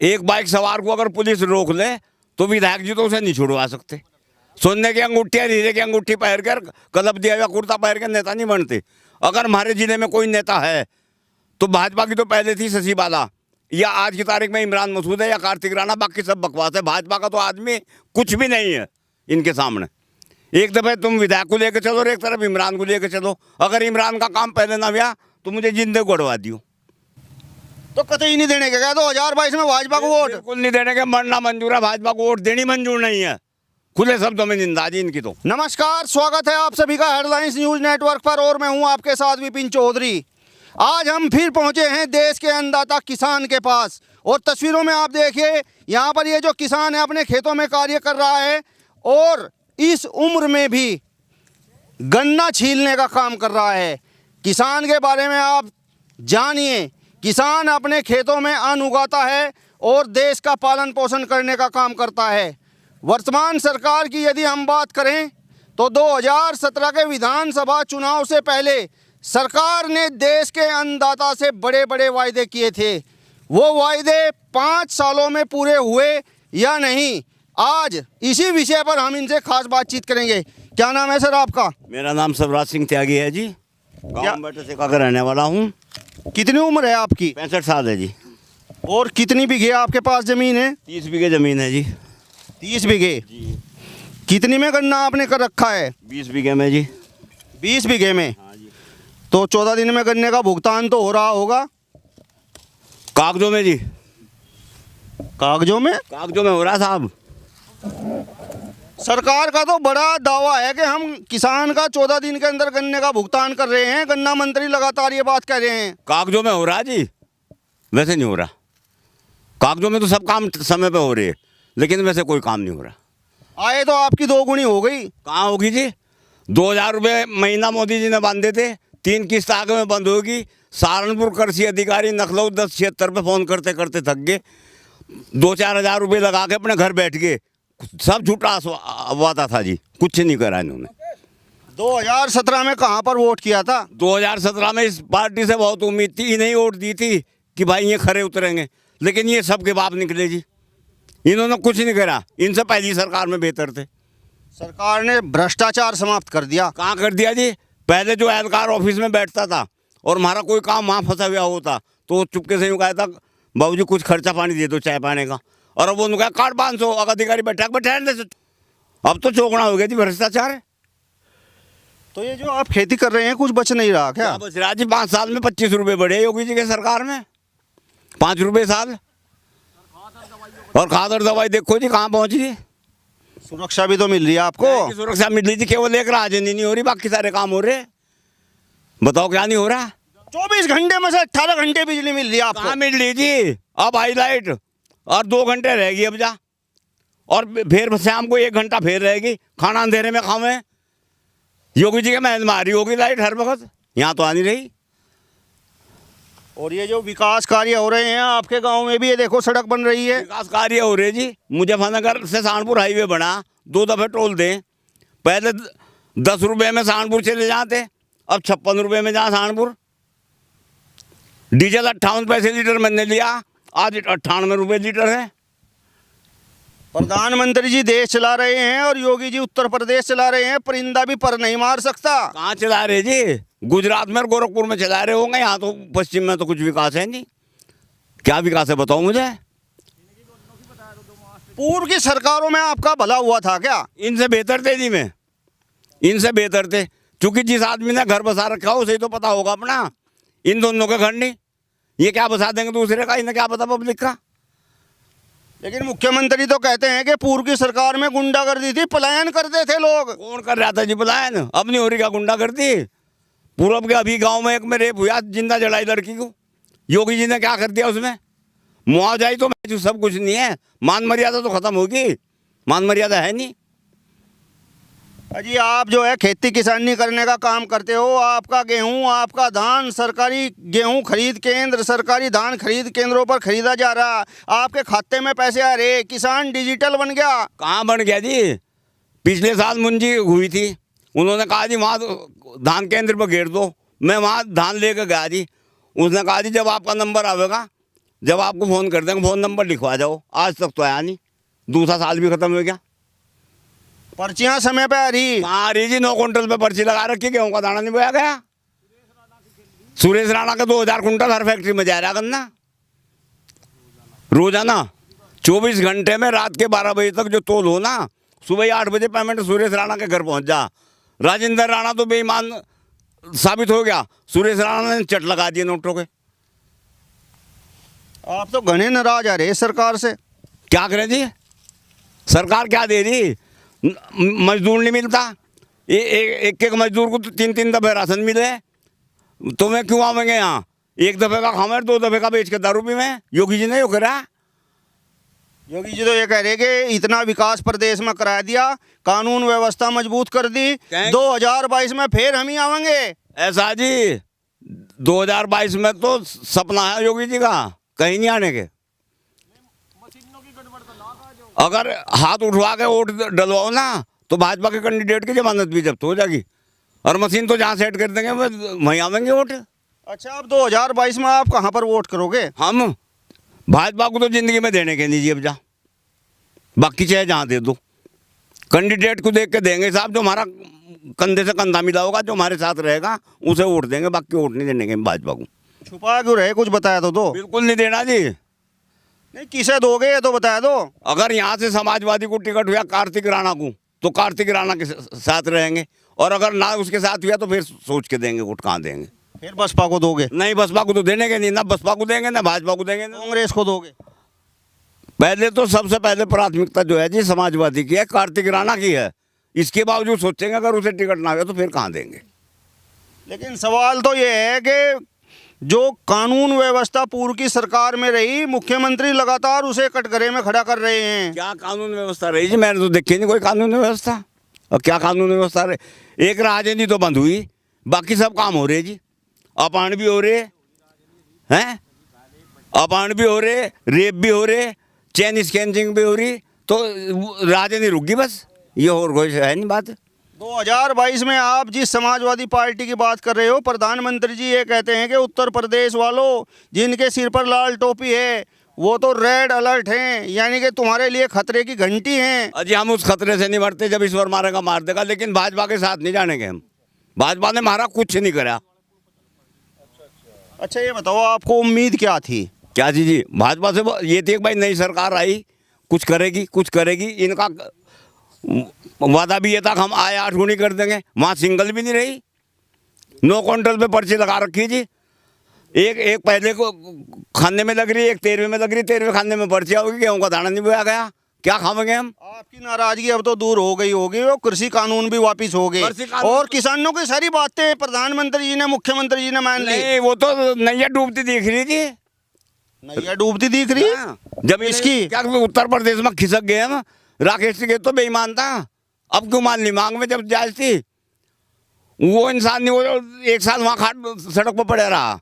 एक बाइक सवार को अगर पुलिस रोक ले तो विधायक जी तो उसे नहीं छुड़वा सकते। सोने की अंगूठी या हीरे की अंगूठी पहन कर, कलब दिया हुआ कुर्ता पहन कर नेता नहीं बनते। अगर हमारे जिले में कोई नेता है तो भाजपा की तो पहले थी शशि बाला, या आज की तारीख में इमरान मसूद है या कार्तिक राणा, बाकी सब बकवास है। भाजपा का तो आदमी कुछ भी नहीं है इनके सामने। एक दफे तुम विधायक को लेकर चलो और एक तरफ इमरान को लेकर चलो। अगर इमरान का काम पहले ना हुआ तो मुझे जिंदगी उड़वा दियो। तो कतई नहीं देने के क्या 2022 में भाजपा को वोट? बिल्कुल नहीं देने के, मरना मंजूर है, भाजपा को वोट देनी मंजूर नहीं है। खुले शब्दों में निंदा जी इनकी तो। नमस्कार, स्वागत है आप सभी का हेडलाइंस न्यूज नेटवर्क पर और मैं हूं आपके साथ विपिन चौधरी। आज हम फिर पहुंचे हैं देश के अन्नदाता किसान के पास और तस्वीरों में आप देखिए यहां पर ये जो किसान है अपने खेतों में कार्य कर रहा है और इस उम्र में भी गन्ना छीलने का काम कर रहा है। किसान के बारे में आप जानिए। किसान अपने खेतों में अन्न उगाता है और देश का पालन पोषण करने का काम करता है। वर्तमान सरकार की यदि हम बात करें तो 2017 के विधानसभा चुनाव से पहले सरकार ने देश के अन्नदाता से बड़े बड़े वायदे किए थे। वो वायदे 5 सालों में पूरे हुए या नहीं, आज इसी विषय पर हम इनसे खास बातचीत करेंगे। क्या नाम है सर आपका? मेरा नाम सर्वराज सिंह त्यागी है जी, गाँव बैठे का रहने वाला हूँ। कितनी उम्र है आपकी? 65 साल है जी। और कितनी बीघे आपके पास जमीन है? 30 बीघे जमीन है जी। 30 बीघे जी। कितनी में गन्ना आपने कर रखा है? 20 बीघे में जी। 20 बीघे में? हाँ जी। तो 14 दिन में गन्ने का भुगतान तो हो रहा होगा? कागजों में जी। कागजों में? कागजों में हो रहा साहब। सरकार का तो बड़ा दावा है कि हम किसान का 14 दिन के अंदर गन्ने का भुगतान कर रहे हैं। गन्ना मंत्री लगातार ये बात कह रहे हैं। कागजों में हो रहा जी, वैसे नहीं हो रहा। कागजों में तो सब काम समय पे हो रहे हैं, लेकिन वैसे कोई काम नहीं हो रहा। आए तो आपकी 2 गुनी हो गई। कहाँ होगी जी? 2000 रुपये महीना मोदी जी ने बांधे थे, 3 किस्त आगे में बंद होगी। सहारनपुर कृषि अधिकारी नखलऊ 1076 पे फ़ोन करते करते थक गए। 2-4 हज़ार रुपये लगा के अपने घर बैठ गए। सब झूठा वादा था जी, कुछ नहीं करा इन्होंने। 2017 में कहाँ पर वोट किया था? 2017 में इस पार्टी से बहुत उम्मीद थी, इन्हें वोट दी थी कि भाई ये खरे उतरेंगे, लेकिन ये सबके बाप निकले जी। इन्होंने कुछ नहीं करा, इनसे पहली सरकार में बेहतर थे। सरकार ने भ्रष्टाचार समाप्त कर दिया। कहाँ कर दिया जी? पहले जो एहलकार ऑफिस में बैठता था और हमारा कोई काम वहाँ फंसा हुआ होता तो वो चुपके से यूँ कहता बाबू जी कुछ खर्चा पानी दे दो चाय पाने का, और अब उन्होंने कहा कार्ड 500 अगर अधिकारी बैठा बैठा। अब तो चौगुना हो गया जी भ्रष्टाचार। तो ये जो आप खेती कर रहे हैं कुछ बच नहीं रहा क्या? बच रहा जी, 5 साल में 25 रुपये बढ़े योगी जी के सरकार में, 5 रुपये साल। और खाद और दवाई देखो जी कहाँ पहुँची जी। सुरक्षा भी तो मिल रही है आपको? सुरक्षा मिल रही थी, केवल एक राजनीति नहीं हो रही, बाकी सारे काम हो रहे। बताओ क्या नहीं हो रहा? 24 घंटे में से 18 घंटे बिजली मिल रही है आपको? कहाँ मिल रही जी? अब आई लाइट और 2 घंटे रहेगी अब जा, और फिर शाम को 1 घंटा फिर रहेगी। खाना अंधेरे में खावे। योगी जी के महल में आ रही होगी लाइट हर वक्त, यहाँ तो आ नहीं रही। और ये जो विकास कार्य हो रहे हैं आपके गांव में भी, ये देखो सड़क बन रही है। विकास कार्य हो रहे जी। मुजफ्फरनगर से सहारनपुर हाईवे बना, 2 दफ़े टोल दें। पहले 10 रुपये में सहारनपुर चले जाते, अब 56 रुपये में जहाँ सहारनपुर। डीजल 58 पैसे लीटर मैंने लिया, आज 98 रुपये लीटर है। प्रधानमंत्री जी देश चला रहे हैं और योगी जी उत्तर प्रदेश चला रहे हैं, परिंदा भी पर नहीं मार सकता। कहाँ चला रहे जी? गुजरात में और गोरखपुर में चला रहे होंगे, यहाँ तो पश्चिम में तो कुछ विकास है नहीं। क्या विकास है बताओ मुझे? पूर्व की सरकारों में आपका भला हुआ था क्या? इनसे बेहतर थे जी, मैं इनसे बेहतर थे। क्योंकि जिस आदमी ने घर बसा रखा हो उसे तो पता होगा अपना। इन दोनों का घर नहीं, ये क्या बसा देंगे दूसरे का, इन्हें क्या पता पब्लिक का। लेकिन मुख्यमंत्री तो कहते हैं कि पूर्व की सरकार में गुंडागर्दी थी, पलायन करते थे लोग। कौन कर रहा था जी पलायन? अब नहीं हो रही क्या गुंडागर्दी? पूर्व के अभी गांव में एक में रेप हुआ, जिंदा जलाई लड़की को। योगी जी ने क्या कर दिया उसमें? मुआवजा ही तो जो सब कुछ नहीं है। मान मर्यादा तो खत्म होगी, मान मर्यादा है नहीं। अजी आप जो है खेती किसानी करने का काम करते हो, आपका गेहूं आपका धान सरकारी गेहूं खरीद केंद्र, सरकारी धान खरीद केंद्रों पर खरीदा जा रहा, आपके खाते में पैसे आ रहे, किसान डिजिटल बन गया। कहाँ बन गया जी? पिछले साल मुंजी हुई थी, उन्होंने कहा जी वहाँ धान केंद्र पर घेर दो। मैं वहाँ धान लेकर गया जी, उसने कहा जी जब आपका नंबर आवेगा जब आपको फ़ोन कर देंगे फ़ोन नंबर लिखवा जाओ, आज तक तो आया नहीं, दूसरा साल भी खत्म हो गया। पर्चियां समय पे आ रही। कहाँ आ रही जी? 9 कुंटल पे पर्ची लगा रखी, गेहूं का दाना नहीं बोया गया। सुरेश राणा का 2000 कुंटल हर फैक्ट्री में जा रहा गन्ना रोजाना। 24 घंटे में रात के 12 बजे तक जो तोल हो ना, सुबह 8 बजे पेमेंट सुरेश राणा के घर पहुंच जा। राजेंद्र राणा तो बेईमान साबित हो गया, सुरेश राणा ने चट लगा दिए नोटों के। आप तो घने नाराज आ रहे सरकार से। क्या करें जी, सरकार क्या दे रही? मजदूर नहीं मिलता, एक एक मजदूर को तो 3 दफे राशन मिले, तो मैं क्यों आवेंगे यहाँ? 1 दफे का खाmer 2 दफे का बेच के दारू पी में। योगी जी ने यो करा। योगी जी तो ये कह रहे कि इतना विकास प्रदेश में करा दिया, कानून व्यवस्था मजबूत कर दी, 2022 में फिर हम ही आवेंगे। ऐसा जी 2022 में तो सपना है योगी जी का, कहीं नहीं आने के। अगर हाथ उठवा के वोट डलवाओ ना तो भाजपा के कैंडिडेट की जमानत भी जब्त हो जाएगी, और मशीन तो जहाँ सेट कर देंगे वहीं आवेंगे वोट। अच्छा, अब 2022 में आप कहाँ पर वोट करोगे? हम भाजपा को तो जिंदगी में देने के नहीं जी, अब जा बाकी चाहे जहाँ दे दो, कैंडिडेट को देख के देंगे साहब, जो हमारा कंधे से कंधा मिला होगा, जो हमारे साथ रहेगा उसे वोट देंगे, बाकी वोट नहीं देने के भाजपा को। छुपा क्यों रहे, कुछ बताया तो दो। बिल्कुल नहीं देना जी। नहीं, किसे दोगे ये तो बता दो। अगर यहाँ से समाजवादी को टिकट हुआ कार्तिक राणा को, तो कार्तिक राणा के साथ रहेंगे, और अगर ना उसके साथ हुआ तो फिर सोच के देंगे वोट कहाँ देंगे। फिर बसपा को दोगे? नहीं, बसपा को तो देने के नहीं, ना बसपा को देंगे ना भाजपा को देंगे, कांग्रेस को दोगे? पहले तो सबसे पहले प्राथमिकता जो है जी समाजवादी की है, कार्तिक राणा की है। इसके बावजूद सोचेंगे अगर उसे टिकट ना हुआ तो फिर कहाँ देंगे। लेकिन सवाल तो ये है कि जो कानून व्यवस्था पूर्व की सरकार में रही, मुख्यमंत्री लगातार उसे कटघरे में खड़ा कर रहे हैं। क्या कानून व्यवस्था रही जी? मैंने तो देखी नहीं कोई कानून व्यवस्था। और क्या कानून व्यवस्था रही? एक राजनीति तो बंद हुई, बाकी सब काम हो रहे जी। अपहरण भी हो रहे हैं, अपहरण भी हो रहे, रेप भी हो रहे, चेन स्कैनिंग भी हो रही, तो राजनीति रुक गई बस। ये और कोई है नहीं बात। 2022 में आप जिस समाजवादी पार्टी की बात कर रहे हो, प्रधानमंत्री जी ये कहते हैं कि उत्तर प्रदेश वालों जिनके सिर पर लाल टोपी है वो तो रेड अलर्ट हैं, यानी कि तुम्हारे लिए खतरे की घंटी हैं। अजी हम उस खतरे से नहीं मरते, जब ईश्वर मारेगा मार देगा, लेकिन भाजपा के साथ नहीं जानेंगे हम। भाजपा ने मारा कुछ नहीं करा। अच्छा ये बताओ, आपको उम्मीद क्या थी? क्या जी भाजपा से ये थी कि भाई नई सरकार आई, कुछ करेगी कुछ करेगी। इनका वादा भी ये था कि हम आय 8 गुनी कर देंगे, वहाँ सिंगल भी नहीं रही। 9 कुंटल पे पर्ची लगा रखी जी, एक पहले को खाने में लग रही, एक 13वें में लग रही, 13वें खाने में पर्ची होगी, गेहूं का दाना नहीं बोया गया, क्या खावेंगे हम? आपकी नाराजगी अब तो दूर हो गई होगी, वो कृषि कानून भी वापिस हो गए, और किसानों की सारी बातें प्रधानमंत्री जी ने, मुख्यमंत्री जी ने मान ली। नहीं, वो तो नैया डूबती दिख रही थी। नैया डूबती दिख रही है? जब इसकी क्या उत्तर प्रदेश में खिसक गए हम, राकेश टिकैत तो बेईमान था, अब क्यों मान ली? मांग में जब जायज थी, वो इंसान नहीं, वो 1 साल वहाँ खाट सड़क पर पड़े रहा,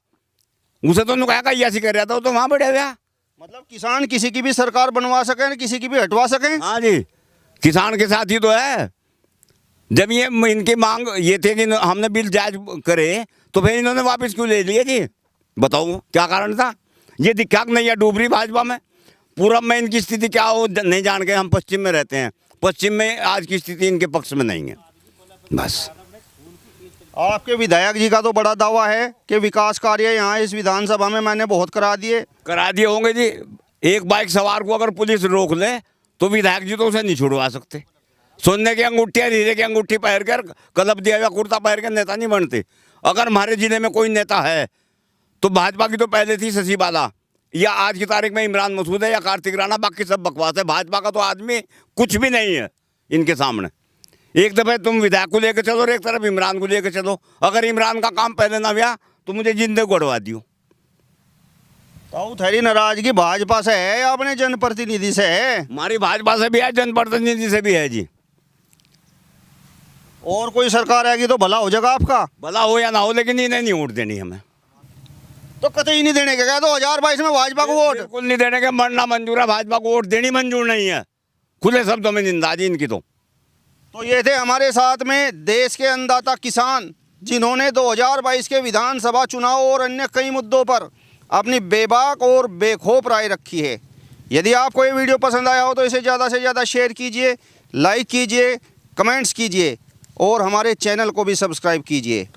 उसे तो नुकाया का ऐसी कर रहा था, वो तो वहाँ पड़े हुआ। मतलब किसान किसी की भी सरकार बनवा सके, किसी की भी हटवा सके। हाँ जी, किसान के साथ ही तो है। जब ये इनकी मांग ये थे कि हमने बिल जायज करे, तो फिर इन्होंने वापस क्यों ले लिए जी? बताओ क्या कारण था? ये दिखा नहीं है डूब रही भाजपा में। पूरब में इनकी स्थिति क्या हो नहीं जान के, हम पश्चिम में रहते हैं, पश्चिम में आज की स्थिति इनके पक्ष में नहीं है बस। आपके विधायक जी का तो बड़ा दावा है कि विकास कार्य यहाँ इस विधानसभा में मैंने बहुत करा दिए होंगे जी। एक बाइक सवार को अगर पुलिस रोक ले तो विधायक जी तो उसे नहीं छुड़वा सकते। सोने की अंगूठियाँ, हीरे की अंगूठी पहन कर, कलब दिया हुआ कुर्ता पहन कर नेता नहीं बनते। अगर हमारे जिले में कोई नेता है तो भाजपा की तो पहले थी शशि बाला, या आज की तारीख में इमरान मसूद है, या कार्तिक राणा, बाकी सब बकवास है। भाजपा का तो आदमी कुछ भी नहीं है इनके सामने। एक दफे तुम विधायक को लेकर चलो और एक तरफ इमरान को लेकर चलो। अगर इमरान का काम पहले ना हुआ तो मुझे जिंदगी गड़वा दियो। तो थोड़ी नाराजगी भाजपा से है या अपने जनप्रतिनिधि से है? हमारी भाजपा से भी है, जनप्रतिनिधि से भी है जी। और कोई सरकार आएगी तो भला हो जाएगा आपका? भला हो या ना हो, लेकिन इन्हें नहीं वोट देनी हमें। तो कतई नहीं देने का? 2022 में भाजपा को वोट बिल्कुल नहीं देने के, मरना मंजूर है, भाजपा को वोट देनी मंजूर नहीं है। खुले शब्दों में निंदा जी इनकी। तो ये थे हमारे साथ में देश के अन्नदाता किसान, जिन्होंने 2022 के विधानसभा चुनाव और अन्य कई मुद्दों पर अपनी बेबाक और बेखौफ राय रखी है। यदि आपको ये वीडियो पसंद आया हो तो इसे ज़्यादा से ज़्यादा शेयर कीजिए, लाइक कीजिए, कमेंट्स कीजिए और हमारे चैनल को भी सब्सक्राइब कीजिए।